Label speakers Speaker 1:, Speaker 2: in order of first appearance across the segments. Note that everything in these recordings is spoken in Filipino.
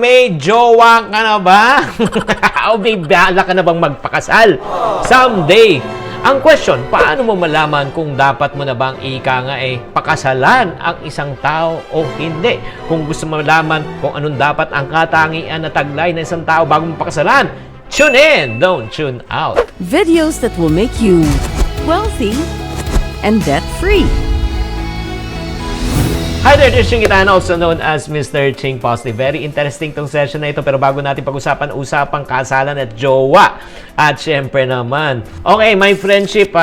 Speaker 1: may jowa ka na ba? O may bala ka na bang magpakasal? Someday. Ang question, paano mo malaman kung dapat mo na bang pakasalan ang isang tao o hindi? Kung gusto mo malaman kung anong dapat ang katangian na taglay ng isang tao bago mo pakasalan, tune in, don't tune out.
Speaker 2: Videos that will make you wealthy and debt-free.
Speaker 1: Hi there, this is Ching Gitana, also known as Mr. Ching Positive. Very interesting tong session na ito, pero bago natin pag-usapang kasalan at jowa. At syempre naman, okay, my friendship,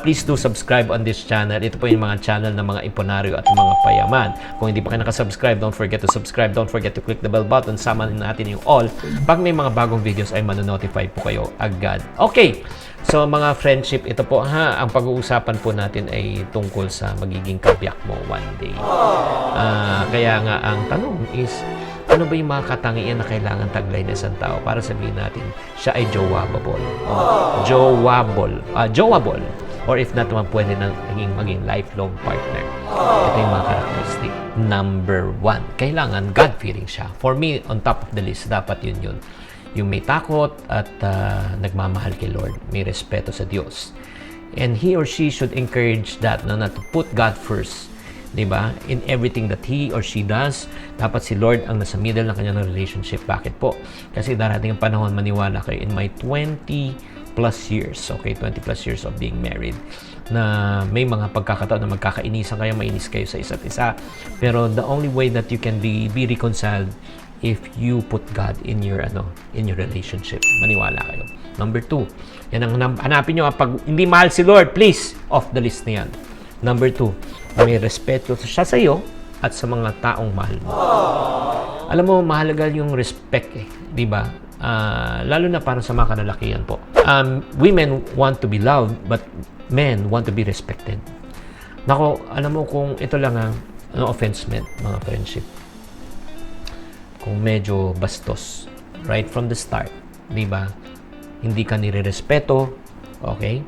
Speaker 1: please do subscribe on this channel. Ito po yung mga channel ng mga imponaryo at mga payaman. Kung hindi pa kayo nakasubscribe, don't forget to subscribe. Don't forget to click the bell button. Sama natin yung all. Pag may mga bagong videos ay manonotify po kayo agad. Okay. So mga friendship, ito po ang pag-uusapan po natin ay tungkol sa magiging kabiyak mo one day. Kaya nga ang tanong is, ano ba yung mga katangian na kailangan taglay ng isang tao para sabihin natin siya ay jowable? Jowable. Or if not naman, pwede na maging lifelong partner. Ito yung mga characteristic. Number 1, kailangan God-fearing siya. For me, on top of the list, dapat yun. Yung may takot at nagmamahal kay Lord. May respeto sa Diyos. And he or she should encourage that, na to put God first. Diba? In everything that he or she does, dapat si Lord ang nasa middle ng kanyang relationship. Bakit po? Kasi darating ang panahon, maniwala kayo, in my 20 plus years, okay, 20 plus years of being married, na may mga pagkakataon na magkakainisan kayo, mainis kayo sa isa't isa. Pero the only way that you can be reconciled if you put God in your relationship. Maniwala kayo. Number 2, yan ang hanapin nyo. Pag hindi mahal si Lord, please, off the list na yan. Number 2, may respeto siya sa iyo at sa mga taong mahal mo. Alam mo, mahalaga yung respect di ba? Lalo na para sa mga kanalakihan po. Women want to be loved, but men want to be respected. Nako, alam mo kung ito lang no offense meant, mga friendship. Kung medyo bastos, right from the start, di ba? Hindi ka nire-respeto, okay?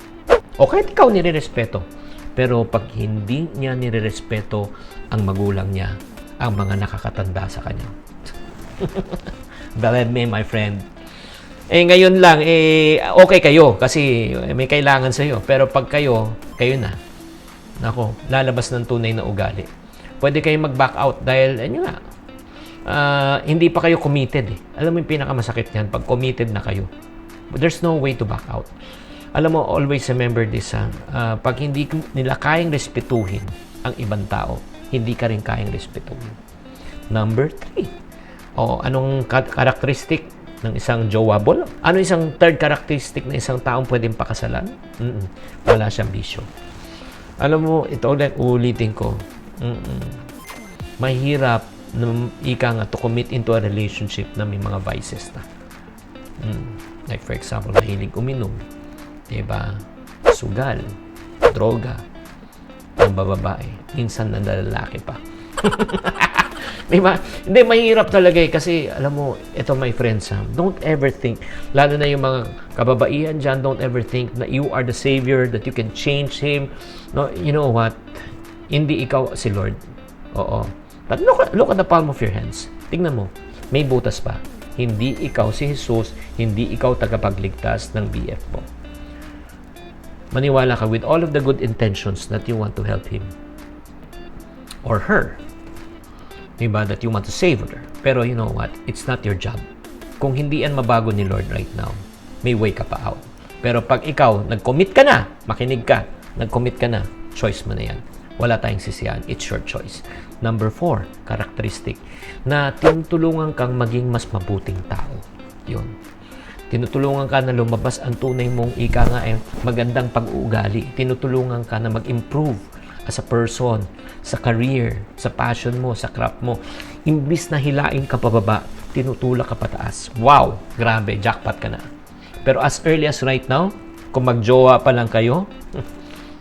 Speaker 1: O kahit ikaw nire-respeto, pero pag hindi niya nire-respeto ang magulang niya, ang mga nakakatanda sa kanya. Believe me, my friend. Ngayon lang, okay kayo kasi may kailangan sa iyo. Pero pag kayo na. Nako, lalabas ng tunay na ugali. Pwede kayong mag-back out dahil, hindi pa kayo committed. Alam mo yung pinakamasakit niyan, pag committed na kayo. But there's no way to back out. Alam mo, always remember this, pag hindi nila kayang respetuhin ang ibang tao, hindi ka rin kayang respetuhin. Number 3, anong characteristic ng isang jowable? Ano isang third characteristic ng isang taong pwedeng pakasalan? Wala siyang bisyo. Alam mo, ito ulitin ko, mahirap to commit into a relationship na may mga vices na. Like for example, mahilig uminom, diba? Sugal, droga, ang bababae, minsan na lalaki pa. Diba? Hindi, mahirap talaga kasi alam mo, ito my friends, don't ever think, lalo na yung mga kababaihan dyan, don't ever think na you are the savior, that you can change him. No, you know what? Hindi ikaw si Lord. Oo. But look at the palm of your hands. Tingnan mo, may butas pa. Hindi ikaw si Jesus, hindi ikaw tagapagligtas ng BF mo. Maniwala ka with all of the good intentions that you want to help him or her. Diba? That you want to save her. Pero you know what? It's not your job. Kung hindi yan mabago ni Lord right now, may way ka pa out. Pero pag ikaw, nag-commit ka na, makinig ka, nag-commit ka na, choice mo na yan. Wala tayong sisiyan. It's your choice. Number 4, characteristic, na tinutulungan kang maging mas mabuting tao. Yun. Tinutulungan ka na lumabas ang tunay mong magandang pag-uugali. Tinutulungan ka na mag-improve as a person, sa career, sa passion mo, sa craft mo. Imbis na hilain ka pababa, tinutulak ka pataas. Wow! Grabe, jackpot ka na. Pero as early as right now, kung magjowa pa lang kayo,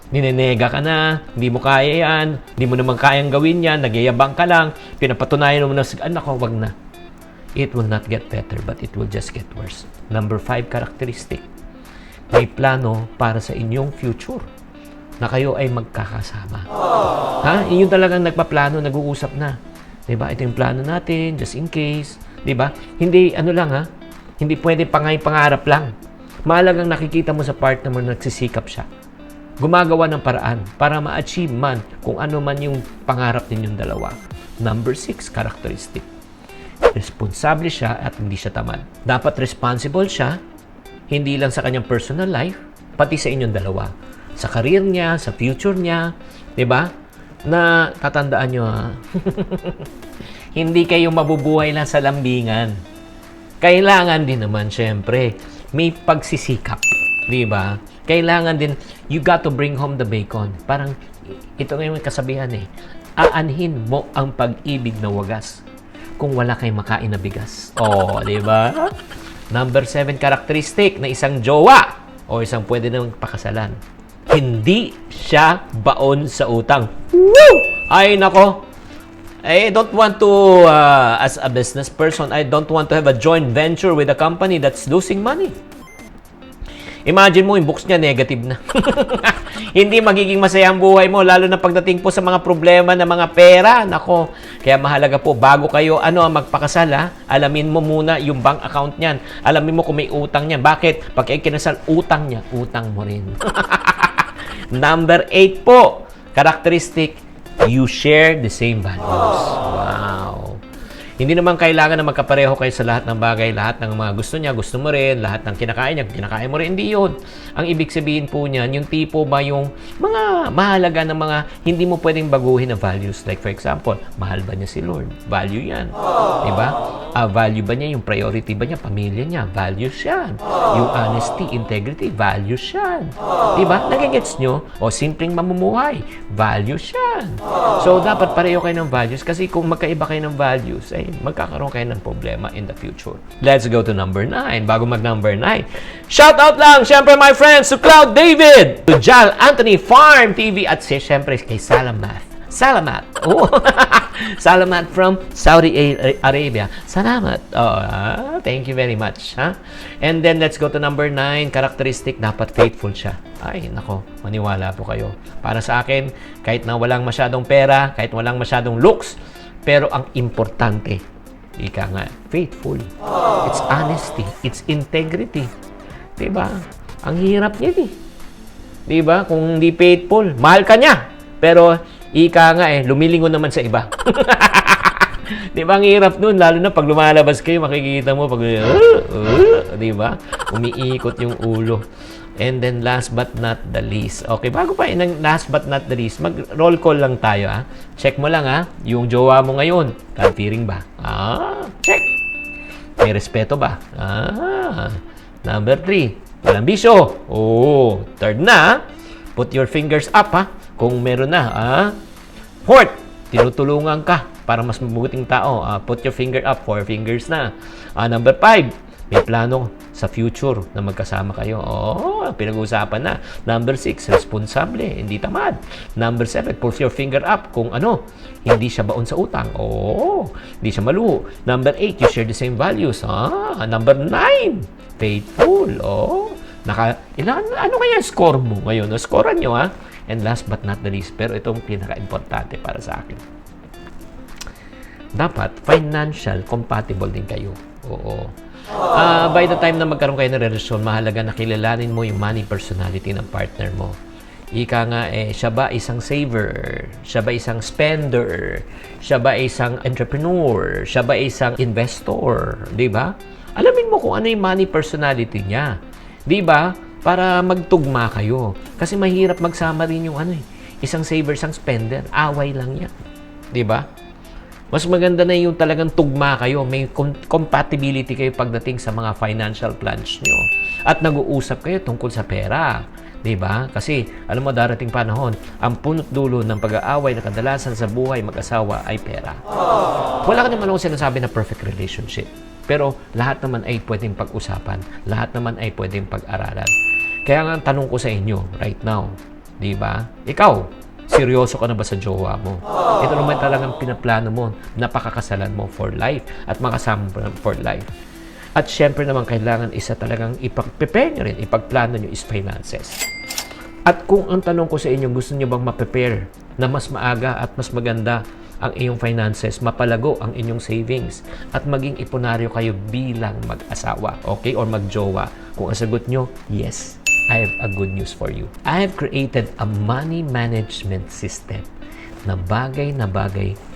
Speaker 1: ninenega ka na, hindi mo kaya yan, hindi mo naman kayang gawin yan, nagyayabang ka lang, pinapatunayan mo na, nako, wag na. It will not get better, but it will just get worse. Number 5 characteristic, may plano para sa inyong future, na kayo ay magkakasama. Yun talagang nagpaplano, nag-uusap na. Diba? Ito yung plano natin, just in case, Di ba? Hindi, ano lang ha, hindi pwede pangarap lang. Mahalagang nakikita mo sa partner mo nagsisikap siya. Gumagawa ng paraan para ma-achieve man kung ano man yung pangarap ninyong dalawa. Number 6, characteristic. Responsable siya at hindi siya tamad. Dapat responsible siya, hindi lang sa kanyang personal life, pati sa inyong dalawa. Sa career niya, sa future niya, di ba? Na tatandaan nyo ha, hindi kayo mabubuhay lang sa lambingan. Kailangan din naman, syempre, may pagsisikap. Di ba? Kailangan din, you got to bring home the bacon. Parang, ito ngayon kasabihan eh, aanhin mo ang pag-ibig na wagas kung wala kayong makain na bigas. Oh, di ba? Number 7 characteristic na isang jowa o isang pwede namang pakasalan. Hindi siya baon sa utang. Woo! Ay, nako. I don't want to, as a business person, I don't want to have a joint venture with a company that's losing money. Imagine mo, yung books niya negative na. Hindi magiging masaya ang buhay mo, lalo na pagdating po sa mga problema ng mga pera. Nako, kaya mahalaga po, bago kayo magpakasal, alamin mo muna yung bank account niyan. Alamin mo kung may utang niyan. Bakit? Pag kayo kinasal, utang niya, utang mo rin. Number 8 po, characteristic, you share the same values. Wow. Hindi naman kailangan na magkapareho kayo sa lahat ng bagay, lahat ng mga gusto niya, gusto mo rin, lahat ng kinakain niya, kinakain mo rin. Hindi yun. Ang ibig sabihin po niyan, yung tipo ba yung mga mahalaga ng mga hindi mo pwedeng baguhin na values. Like for example, mahal ba niya si Lord? Value yan. Diba? Value ba niya yung priority ba niya? Pamilya niya? Values yan. Yung honesty, integrity, values yan. Diba? Nagigets nyo? O simpleng mamumuhay, values yan. So, dapat pareho kayo ng values kasi kung magkaiba kayo ng values, ay magkakaroon kayo ng problema in the future. Let's go to number 9. Bago mag-number 9, shout out lang, syempre my friends, to Cloud David, to Jal Anthony Farm TV, at syempre kay Salamat. Oh. Salamat from Saudi Arabia. Salamat. Thank you very much. And then, let's go to number 9. Characteristic, dapat faithful siya. Ay, nako, maniwala po kayo. Para sa akin, kahit na walang masyadong pera, kahit walang masyadong looks, pero ang importante, ika nga, faithful. It's honesty. It's integrity. Diba? Ang hirap niyan eh. Diba? Kung hindi faithful, mahal ka niya. Pero, ika nga lumilingon naman sa iba. Diba? Ang hirap nun. Lalo na pag lumalabas kayo, makikita mo pag, diba? Umiikot yung ulo. And then, last but not the least. Okay, bago pa last but not the least, mag-roll call lang tayo, Check mo lang, yung jowa mo ngayon. God-fearing ba? Check. May respeto ba? Number 3, walang bisyo. Third na, put your fingers up, kung meron na, Fourth, tinutulungan ka para mas mabuting tao. Put your finger up, 4 fingers na. Number 5, may plano sa future na magkasama kayo. Pinag-uusapan na. Number 6, responsable, hindi tamad. Number 7, put your finger up kung hindi siya baon sa utang. Hindi siya maluho. Number 8, you share the same values. Number 9, faithful. Ano kaya score mo ngayon? Scorean nyo, And last but not the least, pero itong pinaka-importante para sa akin. Dapat financial compatible din kayo. By the time na magkaroon kayo ng relasyon, mahalaga na kilalanin mo yung money personality ng partner mo. Ika nga siya ba isang saver? Siya ba isang spender? Siya ba isang entrepreneur? Siya ba isang investor? Di ba? Alamin mo kung ano yung money personality niya. Di ba? Para magtugma kayo. Kasi mahirap magsama rin yung isang saver, isang spender. Away lang yan. Di ba? Mas maganda na yung talagang tugma kayo. May compatibility kayo pagdating sa mga financial plans nyo. At nag-uusap kayo tungkol sa pera. Diba? Kasi, alam mo, darating panahon, ang punot dulo ng pag-aaway na kadalasan sa buhay mag-asawa ay pera. Wala ka naman ako sinasabi na perfect relationship. Pero lahat naman ay pwedeng pag-usapan. Lahat naman ay pwedeng pag-aralan. Kaya nga, tanong ko sa inyo right now, diba? Ikaw, seryoso ka na ba sa jowa mo? Ito naman talagang pinaplano mo, napakakasalan mo for life at makasama for life. At syempre naman kailangan isa talagang ipag-prepare nyo rin, ipagplano nyo is finances. At kung ang tanong ko sa inyo, gusto nyo bang ma-prepare na mas maaga at mas maganda ang iyong finances, mapalago ang inyong savings, at maging ipunaryo kayo bilang mag-asawa, okay, or magjowa? Kung ang sagot nyo, yes, I have a good news for you. I have created a money management system na bagay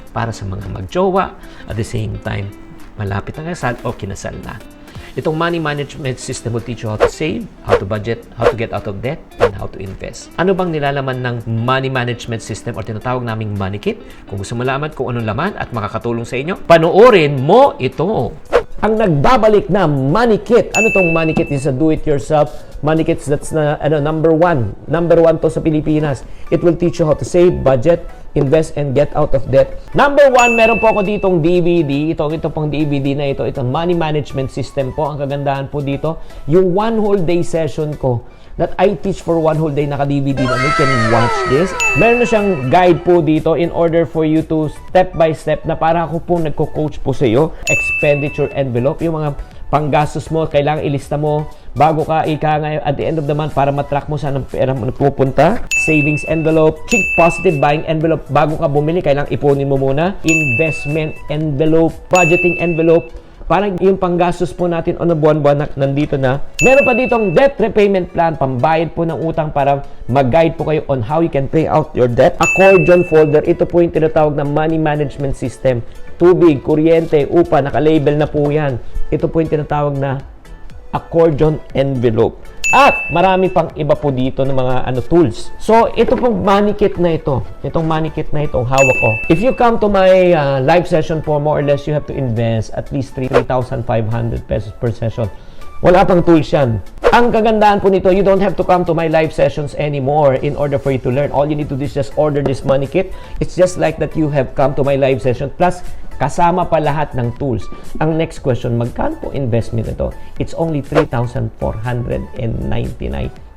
Speaker 1: para sa mga magjowa, at the same time, malapit na kasal o kinasal na. Itong money management system will teach you how to save, how to budget, how to get out of debt, and how to invest. Ano bang nilalaman ng money management system o tinatawag naming money kit? Kung gusto mo malaman kung anong laman at makakatulong sa inyo, panoorin mo ito. Ang nagbabalik na Money Kit. Ano tong Money Kit? Is a do-it-yourself Money Kits that's na number one to sa Pilipinas. It will teach you how to save, budget, invest, and get out of debt. Number one, meron po ako ditong DVD. Ito pong DVD na ito. Ito money management system po. Ang kagandahan po dito, yung one whole day session ko that I teach for one whole day, naka-DVD na, you can watch this. Meron na siyang guide po dito in order for you to step by step na para ako po nagko-coach po sa iyo. Expenditure envelope, yung mga panggastos mo, kailangan ilista mo bago ka ngayon at the end of the month para matrack mo saan ang pera mo pupunta. Savings envelope, think positive buying envelope, bago ka bumili, kailangan ipunin mo muna. Investment envelope, budgeting envelope, parang yung panggastos po natin on a buwan-buwan na nandito na. Meron pa ditong debt repayment plan, pambayad po ng utang para mag-guide po kayo on how you can pay out your debt. Accordion folder, ito po yung tinatawag na money management system. Tubig, kuryente, upa, naka-label na po yan. Ito po yung tinatawag na accordion envelope. At marami pang iba po dito ng mga tools. So, ito pong money kit na ito. Itong money kit na itong hawak ko. If you come to my live session po, more or less, you have to invest at least 3,500 pesos per session. Wala pang tools yan. Ang kagandahan po nito, you don't have to come to my live sessions anymore in order for you to learn. All you need to do is just order this money kit. It's just like that you have come to my live session. Plus, kasama pa lahat ng tools. Ang next question, magkano po investment ito? It's only 3,499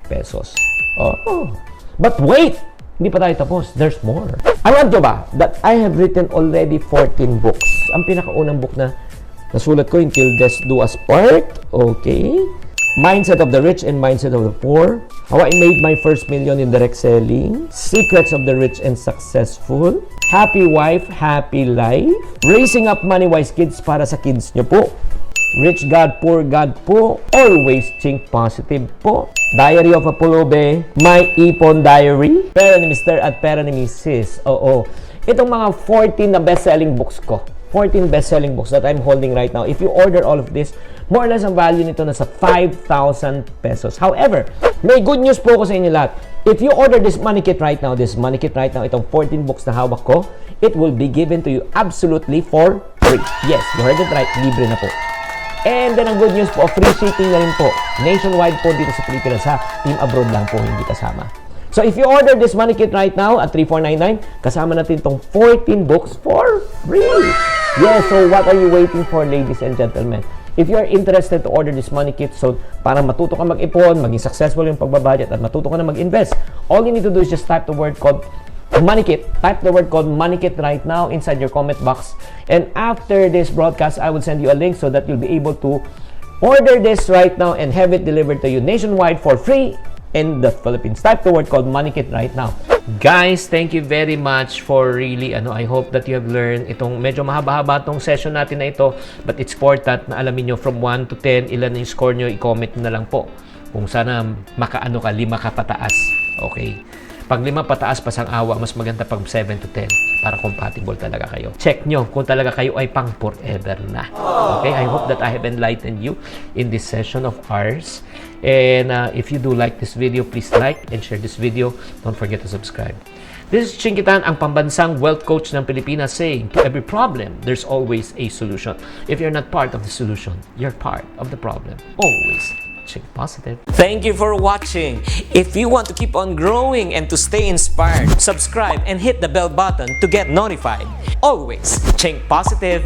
Speaker 1: pesos. Oh. But wait! Hindi pa tayo tapos. There's more. Alam nyo ba that I have written already 14 books? Ang pinakaunang book na nasulat ko, Until Death Do Us Part. Okay. Mindset of the Rich and Mindset of the Poor. How I Made My First Million in Direct Selling. Secrets of the Rich and Successful. Happy Wife, Happy Life. Raising Up Money-Wise Kids para sa kids nyo po. Rich God, Poor God po. Always think positive po. Diary of a Pulubi. My Ipon Diary. Pera ni Mr. at Pera ni Mrs. Oo. Itong mga 14 na best-selling books ko. 14 best-selling books that I'm holding right now. If you order all of this, more or less ang value nito nasa 5,000 pesos. However, may good news po ko sa inyo lahat. If you order this money kit right now, itong 14 books na hawak ko, it will be given to you absolutely for free. Yes, you heard it right. Libre na po. And then ang good news po, free shipping na rin po. Nationwide po dito sa Pilipinas ha. Team abroad lang po, hindi kasama. So if you order this money kit right now at 3,499, kasama natin itong 14 books for free. Yes, so what are you waiting for, ladies and gentlemen? If you are interested to order this money kit, so para matuto ka mag-ipon, maging successful yung pagbabudget, at matuto ka na mag-invest, all you need to do is just type the word called Money Kit. Type the word called Money Kit right now inside your comment box. And after this broadcast, I will send you a link so that you'll be able to order this right now and have it delivered to you nationwide for free in the Philippines. Type the word called Money Kit right now. Guys, thank you very much for really, I hope that you have learned itong medyo mahaba-haba tong session natin na ito, but it's important na alamin nyo from 1 to 10, ilan yung score nyo, i-comment na lang po. Kung sana makaano ka, 5 ka pataas. Okay. Pag 5 pataas pasang awa, mas maganda pag 7 to 10 para compatible talaga kayo. Check nyo kung talaga kayo ay pang forever na. Okay, I hope that I have enlightened you in this session of ours. And if you do like this video, please like and share this video. Don't forget to subscribe. This is Chinkitan, ang pambansang wealth coach ng Pilipinas, saying to every problem, there's always a solution. If you're not part of the solution, you're part of the problem. Always. Think positive. Thank you for watching. If you want to keep on growing and to stay inspired, subscribe and hit the bell button to get notified. Always think positive.